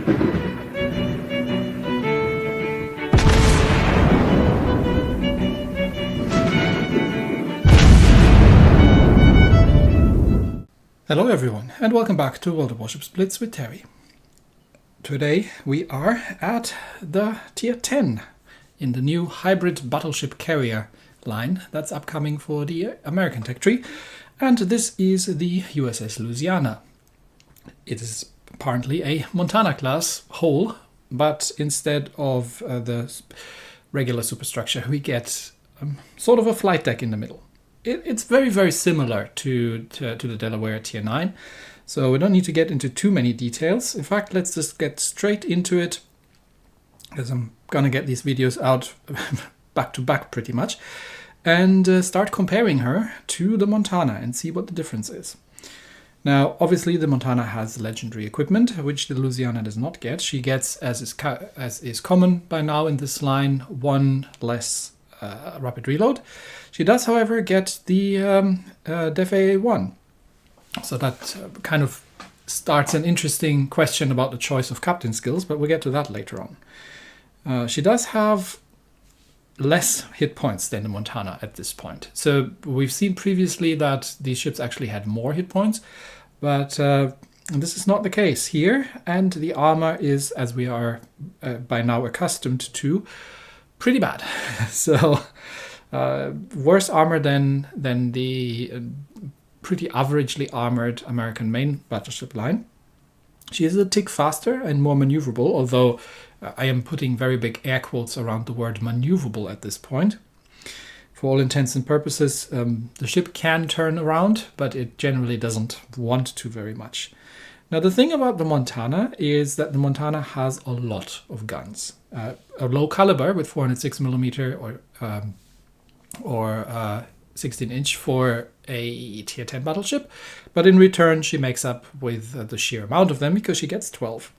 Hello everyone, and welcome back to World of Warships Blitz with Terry. Today we are at the Tier 10 in the new hybrid battleship carrier line that's upcoming for the American tech tree, and this is the USS Louisiana. It is apparently a Montana class hull, but instead of the regular superstructure we get sort of a flight deck in the middle. It's very, very similar to the Delaware Tier 9, so we don't need to get into too many details. In fact, let's just get straight into it, because I'm going to get these videos out back to back pretty much, and start comparing her to the Montana and see what the difference is. Now, obviously, the Montana has legendary equipment, which the Louisiana does not get. She gets, as is common by now in this line, one less rapid reload. She does, however, get the Def AA1. So that kind of starts an interesting question about the choice of captain skills, but we'll get to that later on. She does have less hit points than the Montana at this point. So we've seen previously that these ships actually had more hit points, but this is not the case here. And the armor is, as we are by now accustomed to, pretty bad. So worse armor than the pretty averagely armored American main battleship line. She is a tick faster and more maneuverable, although I am putting very big air quotes around the word maneuverable at this point. For all intents and purposes, the ship can turn around, but it generally doesn't want to very much. Now, the thing about the Montana is that the Montana has a lot of guns. A low caliber with 406mm or 16-inch for a Tier 10 battleship, but in return she makes up with the sheer amount of them because she gets 12.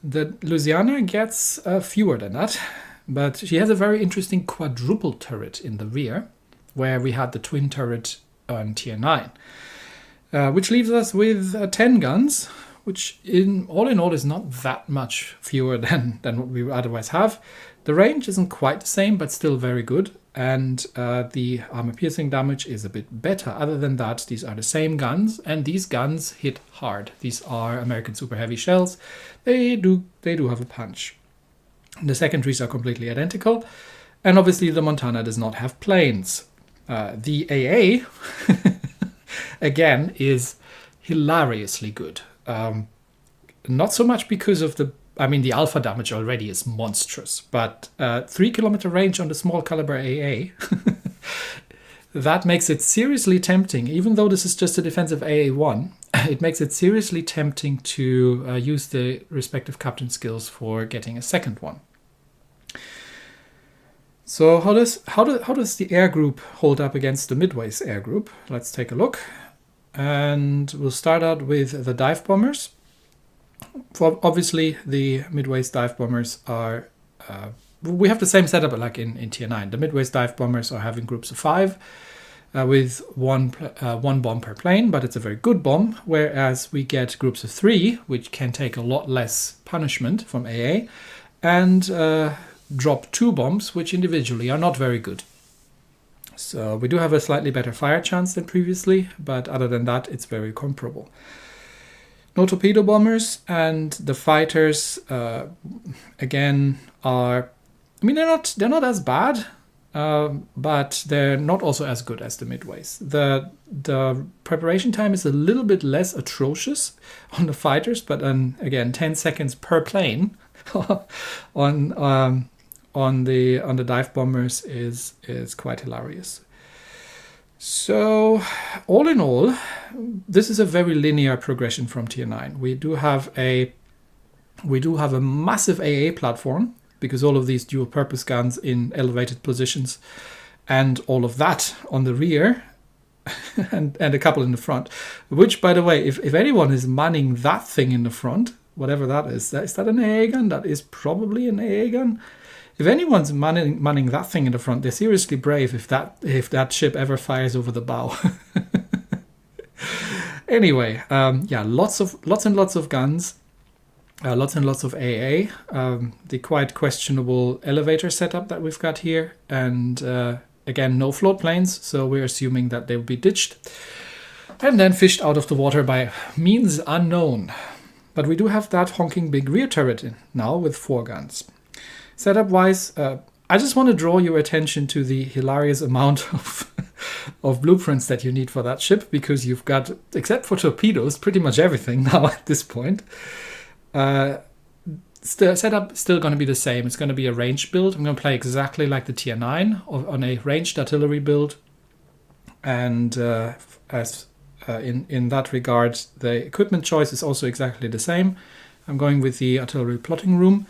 The Louisiana gets fewer than that, but she has a very interesting quadruple turret in the rear, where we had the twin turret on Tier 9. Which leaves us with 10 guns, which in all is not that much fewer than what we would otherwise have. The range isn't quite the same, but still very good, and the armor-piercing damage is a bit better. Other than that, these are the same guns, and these guns hit hard. These are American Super Heavy shells. They do have a punch. The secondaries are completely identical, and obviously the Montana does not have planes. The AA... again, is hilariously good. Not so much because of the alpha damage already is monstrous, but 3-kilometer range on the small caliber AA, that makes it seriously tempting. Even though this is just a defensive AA1, it makes it seriously tempting to use the respective captain skills for getting a second one. So how does the air group hold up against the Midway's air group? Let's take a look. And we'll start out with the dive bombers. Obviously, the Midway's dive bombers are... we have the same setup like in Tier 9. The Midway's dive bombers are having groups of 5 with one bomb per plane, but it's a very good bomb, whereas we get groups of 3, which can take a lot less punishment from AA, and drop 2 bombs, which individually are not very good. So we do have a slightly better fire chance than previously, but other than that, it's very comparable. No torpedo bombers, and the fighters again are... they're not as bad, but they're not also as good as the Midways. The preparation time is a little bit less atrocious on the fighters, but again, 10 seconds per plane on the dive bombers is quite hilarious. So all in all, this is a very linear progression from Tier 9. We do have a massive AA platform, because all of these dual purpose guns in elevated positions and all of that on the rear and a couple in the front, which, by the way, if anyone is manning that thing in the front, whatever that is that an AA gun? That is probably an AA gun. If anyone's manning that thing in the front, they're seriously brave if that ship ever fires over the bow. Anyway, yeah, lots and lots of guns. Lots and lots of AA, the quite questionable elevator setup that we've got here, and again, no float planes, so we're assuming that they'll be ditched and then fished out of the water by means unknown. But we do have that honking big rear turret in now with 4 guns. Setup-wise, I just want to draw your attention to the hilarious amount of blueprints that you need for that ship, because you've got, except for torpedoes, pretty much everything now at this point. Setup still going to be the same. It's going to be a ranged build. I'm going to play exactly like the Tier 9 on a ranged artillery build. And in that regard, the equipment choice is also exactly the same. I'm going with the artillery plotting room.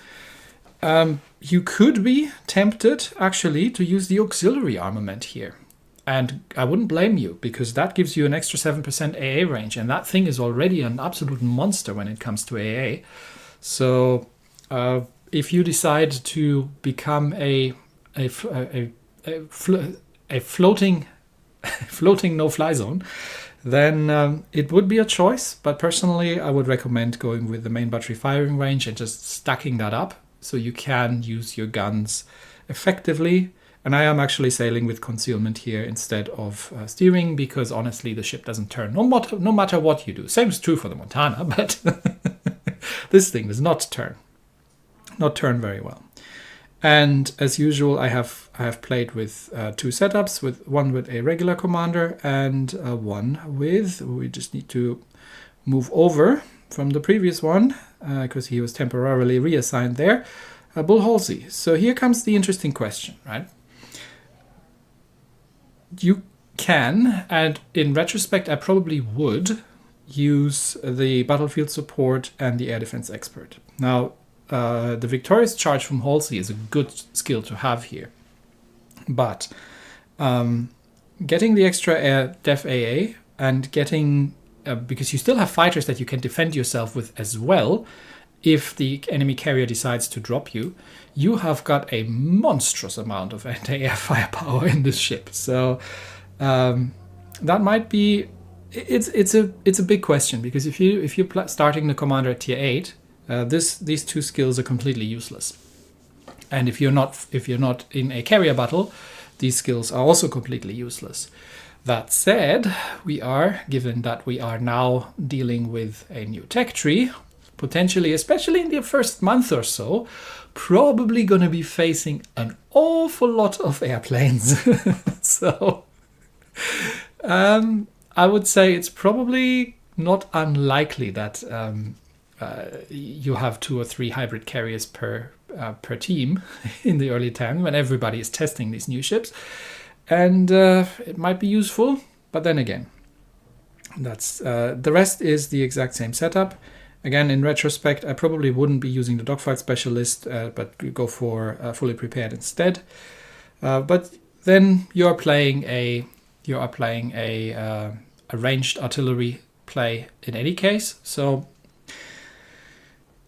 You could be tempted, actually, to use the auxiliary armament here. And I wouldn't blame you, because that gives you an extra 7% AA range. And that thing is already an absolute monster when it comes to AA. So if you decide to become a floating no-fly zone, then it would be a choice. But personally, I would recommend going with the main battery firing range and just stacking that up so you can use your guns effectively. And I am actually sailing with concealment here instead of steering, because honestly the ship doesn't turn no matter what you do. Same is true for the Montana, but this thing does not turn very well. And as usual, I have played with 2 setups, with one with a regular commander and one with, we just need to move over from the previous one because he was temporarily reassigned there, Bull Halsey. So here comes the interesting question, right? You can, and in retrospect I probably would, use the battlefield support and the air defense expert. Now, the victorious charge from Halsey is a good skill to have here. But getting the extra air def AA and getting, because you still have fighters that you can defend yourself with as well, if the enemy carrier decides to drop you, you have got a monstrous amount of anti-air firepower in this ship. So that might be, it's a big question, because if you're starting the commander at tier 8, these 2 skills are completely useless. And if you're not in a carrier battle, these skills are also completely useless. That said, given that we are now dealing with a new tech tree, potentially, especially in the first month or so, probably going to be facing an awful lot of airplanes. So I would say it's probably not unlikely that you have 2 or 3 hybrid carriers per team in the early time when everybody is testing these new ships. And it might be useful, but then again, that's the rest is the exact same setup. Again, in retrospect, I probably wouldn't be using the dogfight specialist, but go for fully prepared instead. But then you are playing a ranged artillery play in any case, so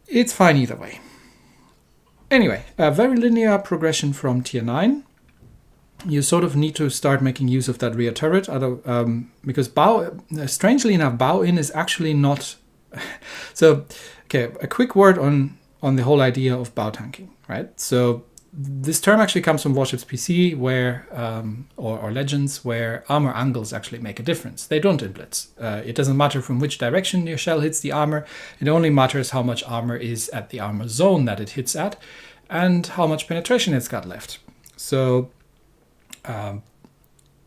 it's fine either way. Anyway, a very linear progression from tier 9. You sort of need to start making use of that rear turret, because strangely enough, bow-in is actually not... So, okay, a quick word on the whole idea of bow tanking, right? So this term actually comes from Warships PC, where or Legends, where armor angles actually make a difference. They don't in Blitz. It doesn't matter from which direction your shell hits the armor. It only matters how much armor is at the armor zone that it hits at, and how much penetration it's got left. So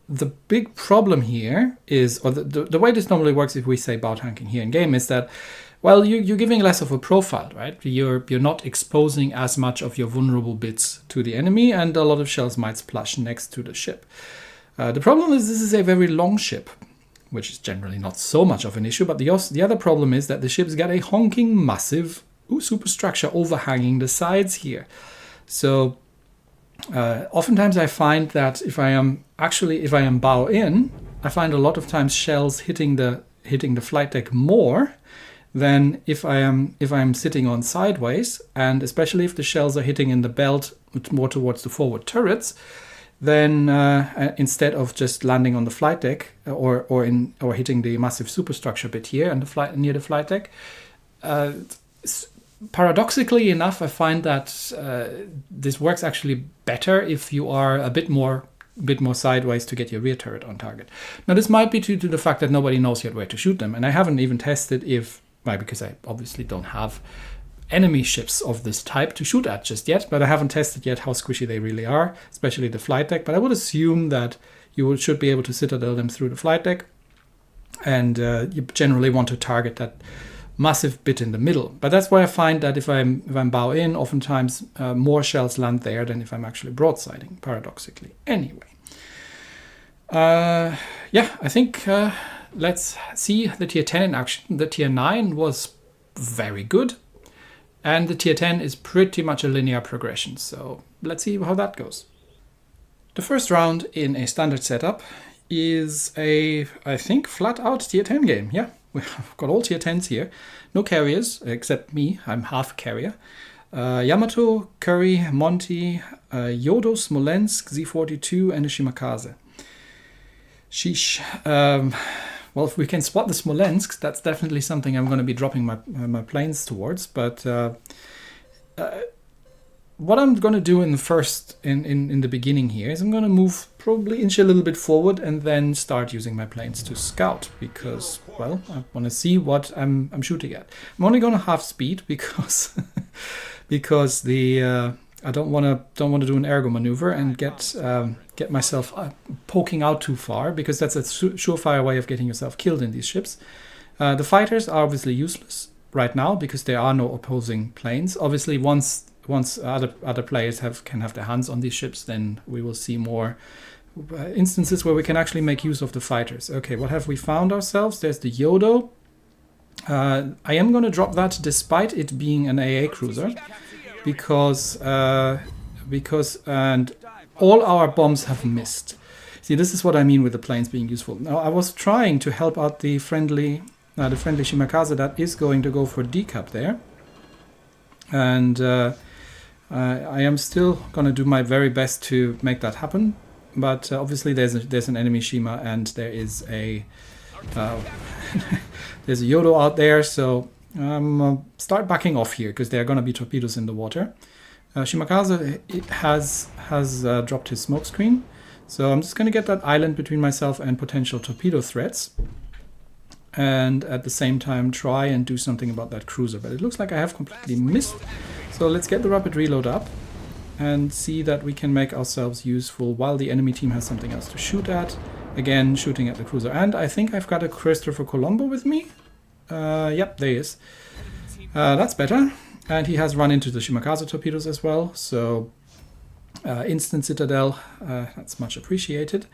the big problem here is, or the way this normally works if we say bow tanking here in game, is that, well, you're giving less of a profile, right? You're not exposing as much of your vulnerable bits to the enemy, and a lot of shells might splash next to the ship. The problem is this is a very long ship, which is generally not so much of an issue, but the other problem is that the ship's got a honking massive superstructure overhanging the sides here. So oftentimes I find that if I am bow in, I find a lot of times shells hitting the flight deck more than if I'm sitting on sideways, and especially if the shells are hitting in the belt more towards the forward turrets, then instead of just landing on the flight deck or hitting the massive superstructure bit here and near the flight deck, paradoxically enough, I find that this works actually better if you are a bit more sideways to get your rear turret on target. Now this might be due to the fact that nobody knows yet where to shoot them, and I haven't even tested because I obviously don't have enemy ships of this type to shoot at just yet, but I haven't tested yet how squishy they really are, especially the flight deck. But I would assume that you should be able to citadel them through the flight deck, and you generally want to target that massive bit in the middle. But that's why I find that if I'm bow in, oftentimes more shells land there than if I'm actually broadsiding, paradoxically. Anyway, yeah, I think let's see the tier 10 in action. The tier 9 was very good, and the tier 10 is pretty much a linear progression. So let's see how that goes. The first round in a standard setup is I think, flat out tier 10 game. Yeah. We've got all tier 10s here. No carriers, except me. I'm half carrier. Yamato, Curry, Monty, Yodo, Smolensk, Z-42, and a Shimakaze. Sheesh. Well, if we can spot the Smolensk, that's definitely something I'm going to be dropping my planes towards. But what I'm going to do in the beginning here is I'm going to move, probably inch a little bit forward, and then start using my planes to scout, because, well, I want to see what I'm shooting at. I'm only going to half speed because I don't want to do an ergo maneuver and get myself poking out too far, because that's a surefire way of getting yourself killed in these ships. The fighters are obviously useless right now because there are no opposing planes. Obviously, once other players can have their hands on these ships, then we will see more instances where we can actually make use of the fighters. Okay, what have we found ourselves? There's the Yodo. I am going to drop that despite it being an AA cruiser, because and all our bombs have missed. See, this is what I mean with the planes being useful. Now, I was trying to help out the friendly Shimakaze that is going to go for decap there, and I am still going to do my very best to make that happen, but obviously there's an enemy Shima, and there is a there's a Yodo out there, so start backing off here because there are going to be torpedoes in the water. Shimakaze has dropped his smoke screen, so I'm just going to get that island between myself and potential torpedo threats, and at the same time try and do something about that cruiser. But it looks like I have completely missed. So let's get the rapid reload up and see that we can make ourselves useful while the enemy team has something else to shoot at. Again, shooting at the cruiser. And I think I've got a Christopher Colombo with me. Yep, there he is. That's better. And he has run into the Shimakaze torpedoes as well. So instant citadel, that's much appreciated.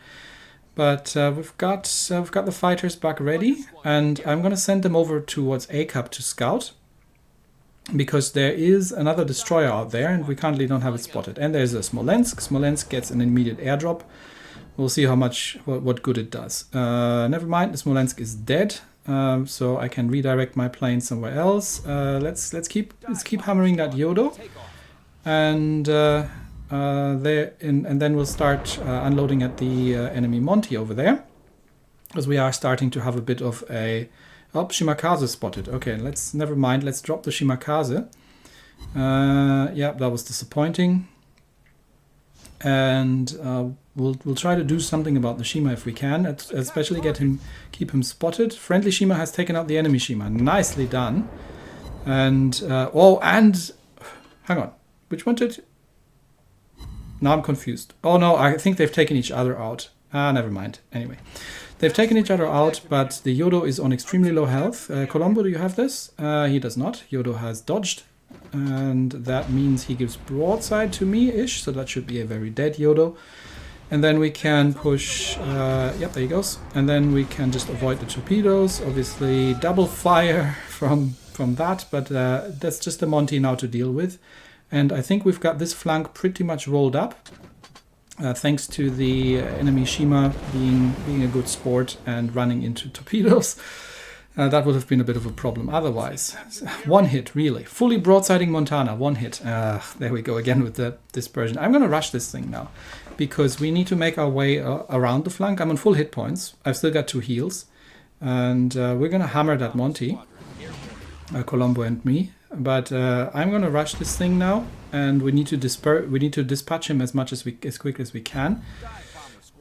But we've got the fighters back ready, and I'm going to send them over towards ACAP to scout, because there is another destroyer out there, and we currently don't have it spotted. And there's a Smolensk. Smolensk gets an immediate airdrop. We'll see what good it does. Never mind, the Smolensk is dead, so I can redirect my plane somewhere else. Let's keep hammering that Yodo, and then we'll start unloading at the enemy Monty over there, because we are starting to have a bit of a... Oh, Shimakaze spotted. Okay, never mind. Let's drop the Shimakaze. Yeah, that was disappointing. And we'll try to do something about the Shima if we can, especially keep him spotted. Friendly Shima has taken out the enemy Shima. Nicely done. And hang on. Which one did? Now I'm confused. Oh no, I think they've taken each other out. Never mind. Anyway. They've taken each other out, but the Yodo is on extremely low health. Colombo, do you have this? He does not. Yodo has dodged, and that means he gives broadside to me-ish, so that should be a very dead Yodo. And then we can push... yep, there he goes. And then we can just avoid the torpedoes. Obviously, double fire from that, but that's just the Monty now to deal with. And I think we've got this flank pretty much rolled up. Thanks to the enemy Shima being a good sport and running into torpedoes. That would have been a bit of a problem otherwise. One hit, really. Fully broadsiding Montana, one hit. There we go again with the dispersion. I'm going to rush this thing now, because we need to make our way around the flank. I'm on full hit points. I've still got 2 heals. And we're going to hammer that Monty. Colombo and me. But I'm gonna rush this thing now, and we need to dispatch him as quick as we can.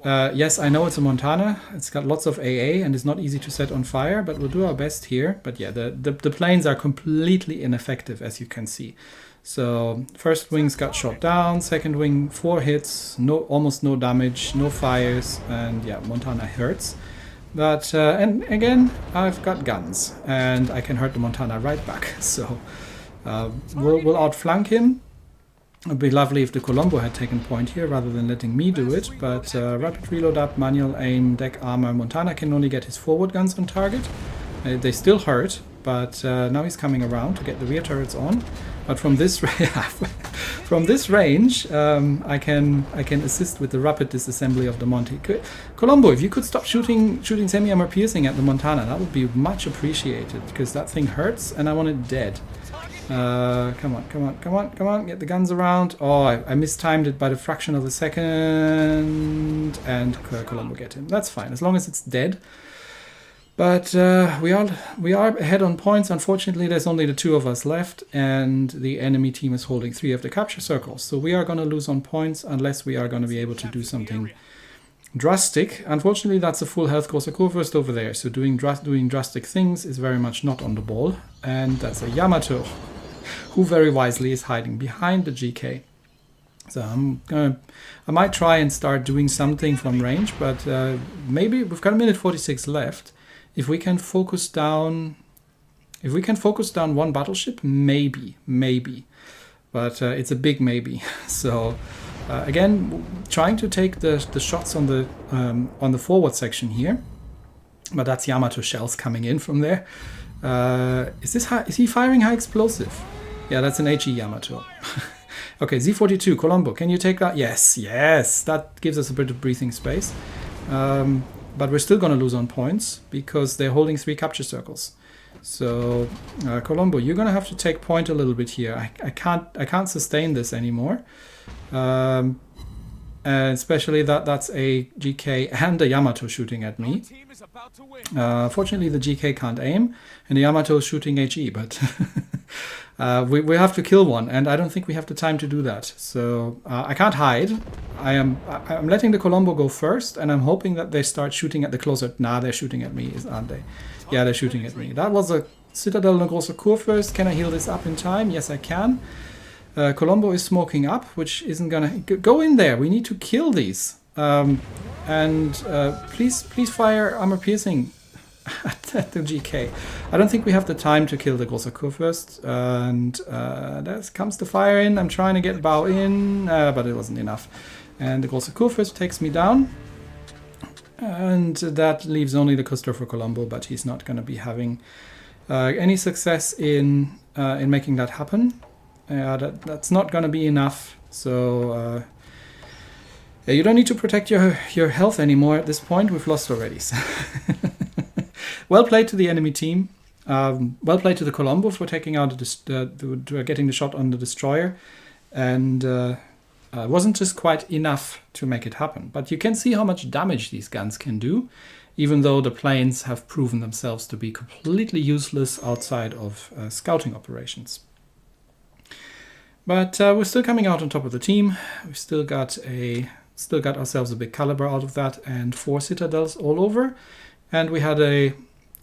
Yes, I know it's a Montana. It's got lots of AA and it's not easy to set on fire, but we'll do our best here. But yeah, the planes are completely ineffective, as you can see. So first wing's got shot down, second wing 4 hits, almost no damage, no fires, and yeah, Montana hurts. But and again, I've got guns and I can hurt the Montana right back. So we'll outflank him. It'd be lovely if the Colombo had taken point here rather than letting me do it, but rapid reload up, manual aim, deck armor. Montana can only get his forward guns on target. They still hurt, but now he's coming around to get the rear turrets on. But from this from this range, I can assist with the rapid disassembly of the Monty. Colombo, if you could stop shooting semi-armor piercing at the Montana, that would be much appreciated, because that thing hurts and I want it dead. Come on, get the guns around. Oh, I mistimed it by the fraction of a second, and Colombo get him. That's fine, as long as it's dead. But we are ahead on points. Unfortunately, there's only the 2 of us left, and the enemy team is holding 3 of the capture circles. So we are going to lose on points unless we are going to be able to do something drastic. Unfortunately, that's a full health großer Kurfürst over there. So doing drastic things is very much not on the ball. And that's a Yamato, who very wisely is hiding behind the GK. So I might try and start doing something from range, but maybe we've got a minute 46 left. If we can focus down one battleship, maybe, but it's a big maybe. So again, trying to take the shots on the forward section here, but that's Yamato shells coming in from there. Is he firing high explosive? Yeah, that's an HE Yamato. Okay, Z42, Colombo, can you take that? Yes, that gives us a bit of breathing space. But we're still going to lose on points because they're holding 3 capture circles. So, Colombo, you're going to have to take point a little bit here. I can't sustain this anymore. Especially that's a GK and a Yamato shooting at me. Fortunately, the GK can't aim, and the Yamato is shooting HE, but we have to kill one, and I don't think we have the time to do that. So I can't hide. I'm letting the Colombo go first, and I'm hoping that they start shooting at the closer. Nah, they're shooting at me, aren't they? Yeah, they're shooting at me. That was a Citadel and a großer Kurfürst. Can I heal this up in time? Yes, I can. Colombo is smoking up, which isn't gonna go in there. We need to kill these. Please fire armor piercing at the GK. I don't think we have the time to kill the großer Kurfürst. And there comes the fire in. I'm trying to get bow in, but it wasn't enough. And the großer Kurfürst takes me down. And that leaves only the Christopher Colombo, but he's not going to be having any success in making that happen. That's not going to be enough. So you don't need to protect your health anymore at this point. We've lost already. So well played to the enemy team. Well played to the Colombo for taking out getting the shot on the destroyer, and it wasn't just quite enough to make it happen. But you can see how much damage these guns can do, even though the planes have proven themselves to be completely useless outside of scouting operations. But we're still coming out on top of the team. We've still got ourselves a big caliber out of that, and 4 citadels all over. And we had an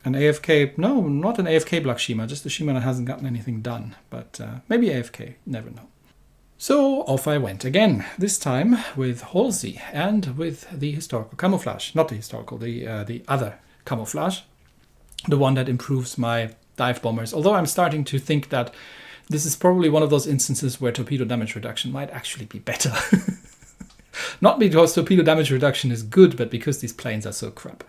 AFK, no, not an AFK Black Shima, just a Shima that hasn't gotten anything done. But maybe AFK, never know. So off I went again, this time with Halsey and with the historical camouflage. Not the historical, the other camouflage. The one that improves my dive bombers. Although I'm starting to think that this is probably one of those instances where torpedo damage reduction might actually be better. Not because torpedo damage reduction is good, but because these planes are so crap.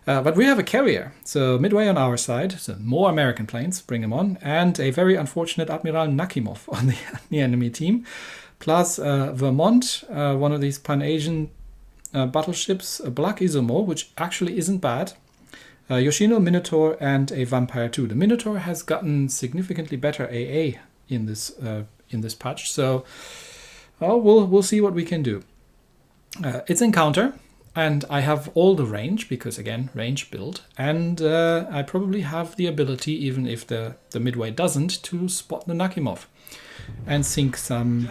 But we have a carrier, so midway on our side, so more American planes, bring them on, and a very unfortunate Admiral Nakimov on the enemy team, plus Vermont, one of these Pan-Asian battleships, a Black Izumo, which actually isn't bad, Yoshino, Minotaur, and a Vampire 2. The Minotaur has gotten significantly better AA in this patch, so we'll see what we can do. It's Encounter. And I have all the range, because again, range build. And I probably have the ability, even if the Midway doesn't, to spot the Nakhimov and sink some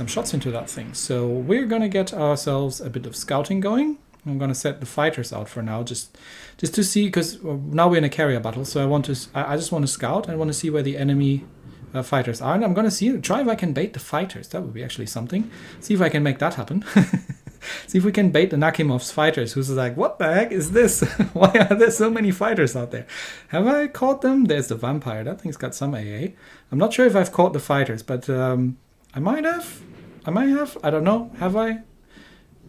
shots into that thing. So we're going to get ourselves a bit of scouting going. I'm going to set the fighters out for now, just to see, because now we're in a carrier battle. So I just want to scout. I want to see where the enemy fighters are. And I'm going to try if I can bait the fighters. That would be actually something. See if I can make that happen. See if we can bait the Nakhimov's fighters, who's like, what the heck is this? Why are there so many fighters out there? Have I caught them? There's the vampire. That thing's got some AA. I'm not sure if I've caught the fighters, but I might have. I might have. I don't know. Have I?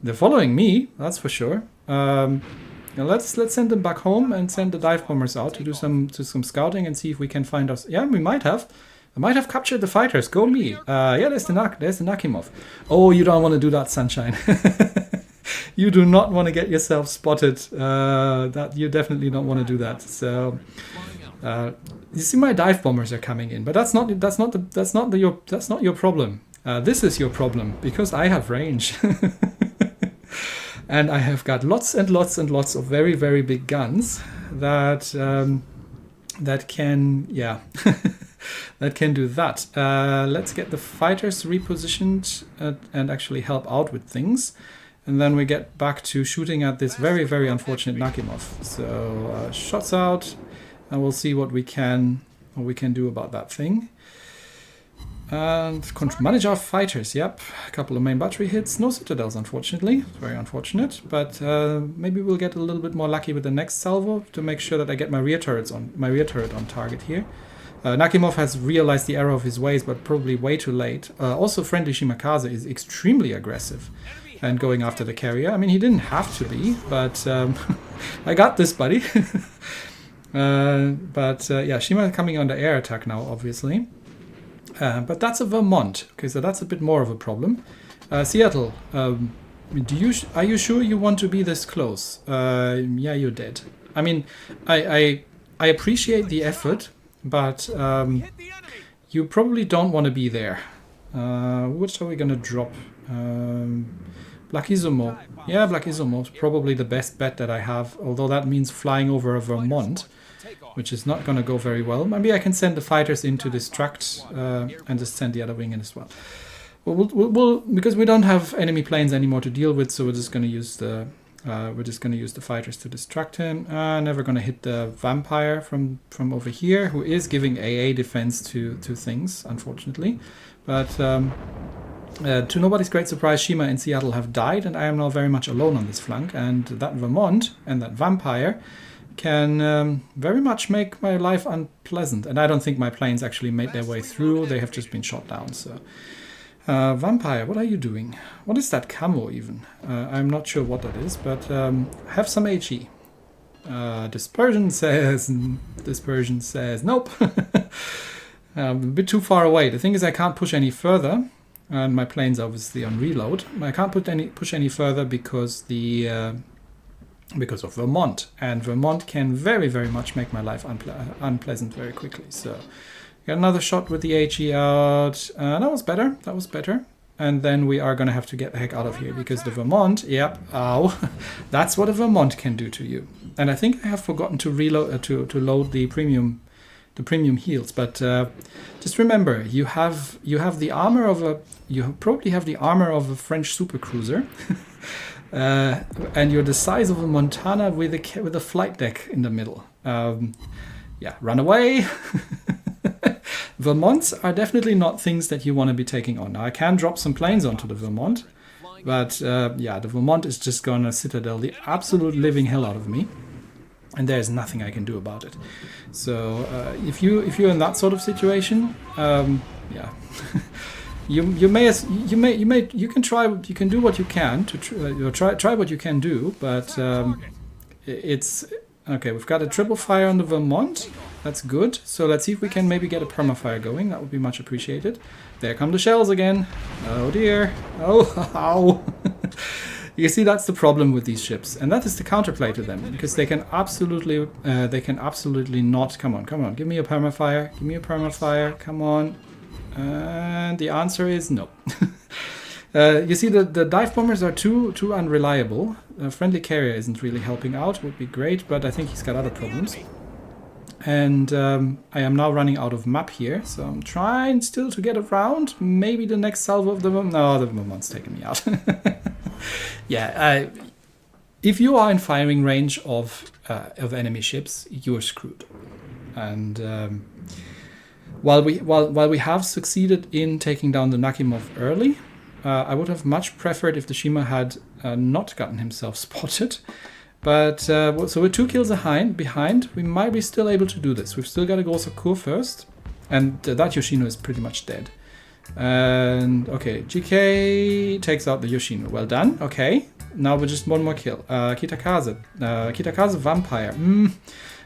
They're following me, that's for sure. Let's send them back home and send the dive bombers out to do some scouting and see if we can find us. Yeah, we might have. I might have captured the fighters. Go me. Yeah, there's the Nakhimov. Oh, you don't want to do that, Sunshine. You do not want to get yourself spotted. That you definitely don't want to do that. So you see, my dive bombers are coming in, but that's not your problem. This is your problem, because I have range. And I have got lots and lots and lots of very, very big guns that can, yeah, that can do that. Let's get the fighters repositioned and actually help out with things. And then we get back to shooting at this very, very unfortunate Nakhimov. So shots out, and we'll see what we can do about that thing. And manage our fighters. Yep, a couple of main battery hits. No citadels, unfortunately. Very unfortunate. But maybe we'll get a little bit more lucky with the next salvo to make sure that I get my rear turret on target here. Nakhimov has realized the error of his ways, but probably way too late. Also, friendly Shimakaze is extremely aggressive and going after the carrier. I mean, he didn't have to be, but I got this, buddy. Yeah, Shima coming under air attack now, obviously. But that's a Vermont. Okay, so that's a bit more of a problem. Seattle, are you sure you want to be this close? Yeah, you're dead. I mean, I appreciate the effort, but you probably don't want to be there. What are we gonna drop? Black Izumo. Yeah, Black Izumo is probably the best bet that I have, although that means flying over a Vermont, which is not going to go very well. Maybe I can send the fighters in to distract and just send the other wing in as well. We'll because we don't have enemy planes anymore to deal with, so we're just going to use the fighters to distract him. Never going to hit the vampire from over here, who is giving AA defense to things, unfortunately. But to nobody's great surprise, Shima and Seattle have died, and I am now very much alone on this flank. And that Vermont and that vampire can very much make my life unpleasant. And I don't think my planes actually made their way through. They have just been shot down. So, vampire, what are you doing? What is that camo even? I'm not sure what that is, but have some HE. Dispersion says nope. A bit too far away. The thing is, I can't push any further, and my plane's obviously on reload. I can't push any further because of Vermont, and Vermont can very, very much make my life unpleasant very quickly. So, got another shot with the HE out. That was better. And then we are going to have to get the heck out of here, because the Vermont, yep, ow, that's what a Vermont can do to you. And I think I have forgotten to reload to load the premium heals, but just remember, you probably have the armor of a French supercruiser, and you're the size of a Montana with a flight deck in the middle. Yeah, run away. Vermonts are definitely not things that you want to be taking on. Now, I can drop some planes onto the Vermont, but yeah, the Vermont is just going to citadel the absolute living hell out of me, and there's nothing I can do about it. So if you're in that sort of situation, yeah, you can do what you can to try what you can do, but it's okay. We've got a triple fire on the Vermont. That's good. So let's see if we can maybe get a permafire going. That would be much appreciated. There come the shells again. Oh dear. Oh, ow. You see, that's the problem with these ships, and that is the counterplay to them, because they can absolutely not. Come on. Give me a permafire. Come on. And the answer is no. You see, the dive bombers are too unreliable. A friendly carrier isn't really helping out. Would be great, but I think he's got other problems. And I am now running out of map here, so I'm trying still to get around. Maybe the next salvo of the... No, the Vermont's taking me out. Yeah, if you are in firing range of enemy ships, you're screwed. And while we have succeeded in taking down the Nakhimov early, I would have much preferred if the Shima had not gotten himself spotted. But so we're 2 kills behind. We might be still able to do this. We've still got to go Sakur first, and that Yoshino is pretty much dead. And okay, GK takes out the Yoshino. Well done. Okay, now we're just 1 more kill. Kitakaze, Kitakaze Vampire.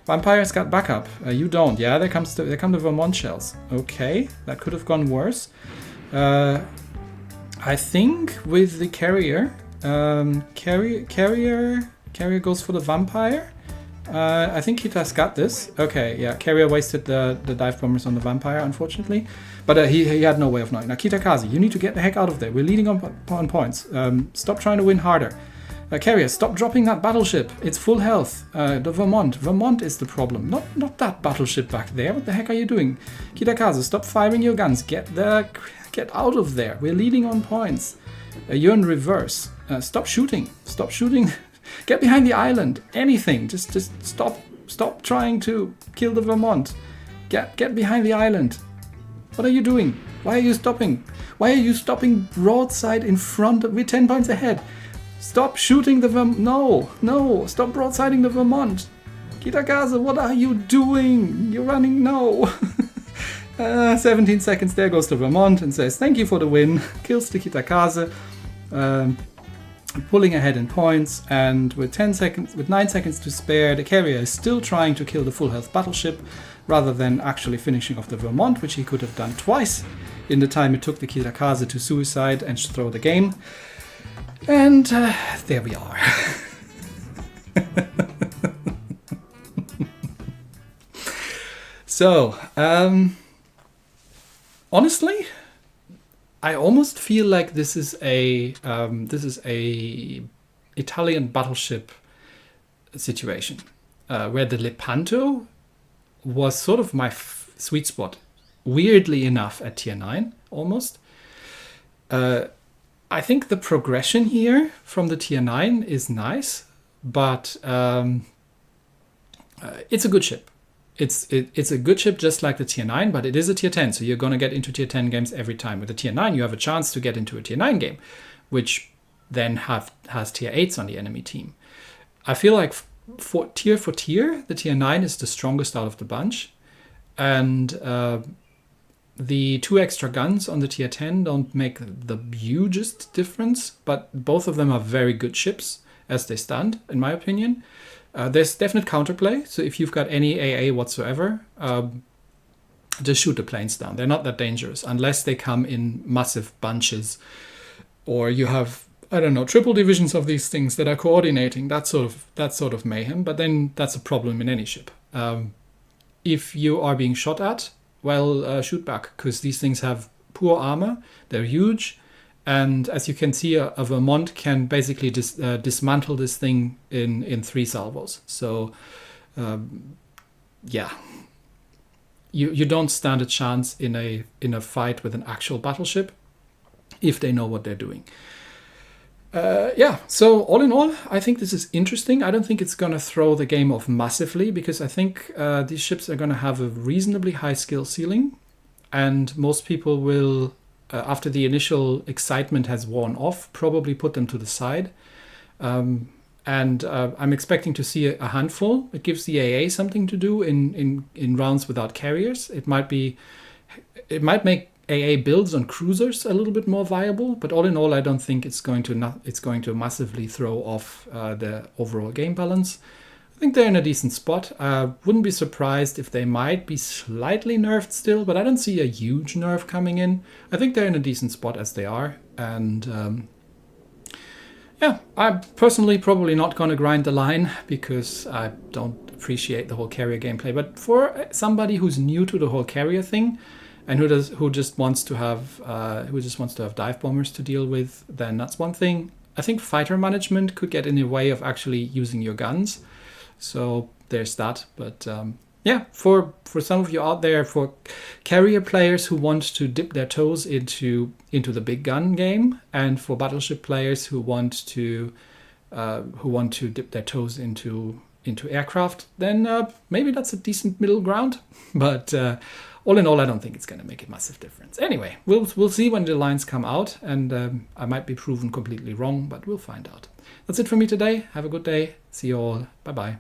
Vampire's got backup. You don't. Yeah, there come the Vermont shells. Okay, that could have gone worse. I think with the carrier, Carrier goes for the Vampire. I think Kita's got this. Okay, yeah, Carrier wasted the dive bombers on the Vampire, unfortunately. But he had no way of knowing. Now, Kitakaze, you need to get the heck out of there. We're leading on points. Stop trying to win harder. Carrier, stop dropping that battleship. It's full health. The Vermont is the problem. Not that battleship back there. What the heck are you doing? Kitakaze, stop firing your guns. Get out of there. We're leading on points. You're in reverse. Stop shooting. Stop shooting. Get behind the island. Anything. Just stop trying to kill the Vermont. Get behind the island. What are you doing? Why are you stopping? Why are you stopping broadside in front of... We're 10 points ahead. Stop shooting the Vermont. No. Stop broadsiding the Vermont. Kitakaze, what are you doing? You're running. No. 17 seconds. There goes the Vermont and says, thank you for the win. Kills the Kitakaze. Pulling ahead in points, and with 9 seconds to spare, the carrier is still trying to kill the full health battleship rather than actually finishing off the Vermont, which he could have done twice in the time it took the Kitakaze to suicide and throw the game. And there we are. So, honestly, I almost feel like this is a Italian battleship situation where the Lepanto was sort of my sweet spot. Weirdly enough, at tier 9 almost. I think the progression here from the tier 9 is nice, but it's a good ship. It's a good ship just like the tier 9, but it is a tier 10, so you're going to get into tier 10 games every time. With the tier 9, you have a chance to get into a tier 9 game, which then has tier 8s on the enemy team. I feel like for tier, the tier 9 is the strongest out of the bunch, and the 2 extra guns on the tier 10 don't make the hugest difference, but both of them are very good ships as they stand, in my opinion. There's definite counterplay, so if you've got any AA whatsoever, just shoot the planes down. They're not that dangerous, unless they come in massive bunches, or you have, I don't know, triple divisions of these things that are coordinating, that sort of mayhem, but then that's a problem in any ship. If you are being shot at, well, shoot back, because these things have poor armor, they're huge, and as you can see, a Vermont can basically dismantle this thing in 3 salvos. So, yeah, you don't stand a chance in a fight with an actual battleship if they know what they're doing. Yeah, so all in all, I think this is interesting. I don't think it's going to throw the game off massively, because I think these ships are going to have a reasonably high skill ceiling, and most people will, after the initial excitement has worn off, probably put them to the side. And I'm expecting to see a handful. It gives the AA something to do in rounds without carriers. It might make AA builds on cruisers a little bit more viable, but all in all, I don't think it's going to massively throw off the overall game balance. I think they're in a decent spot. Wouldn't be surprised if they might be slightly nerfed still, but I don't see a huge nerf coming in. I think they're in a decent spot as they are, and yeah, I'm personally probably not going to grind the line because I don't appreciate the whole carrier gameplay. But for somebody who's new to the whole carrier thing, and who just wants to have dive bombers to deal with, then that's one thing. I think fighter management could get in the way of actually using your guns, so there's that. But yeah, for some of you out there, for carrier players who want to dip their toes into the big gun game, and for battleship players who want to dip their toes into aircraft, then maybe that's a decent middle ground. But all in all, I don't think it's going to make a massive difference. Anyway, we'll see when the lines come out, and I might be proven completely wrong, but we'll find out. That's it for me today. Have a good day. See you all. Bye-bye.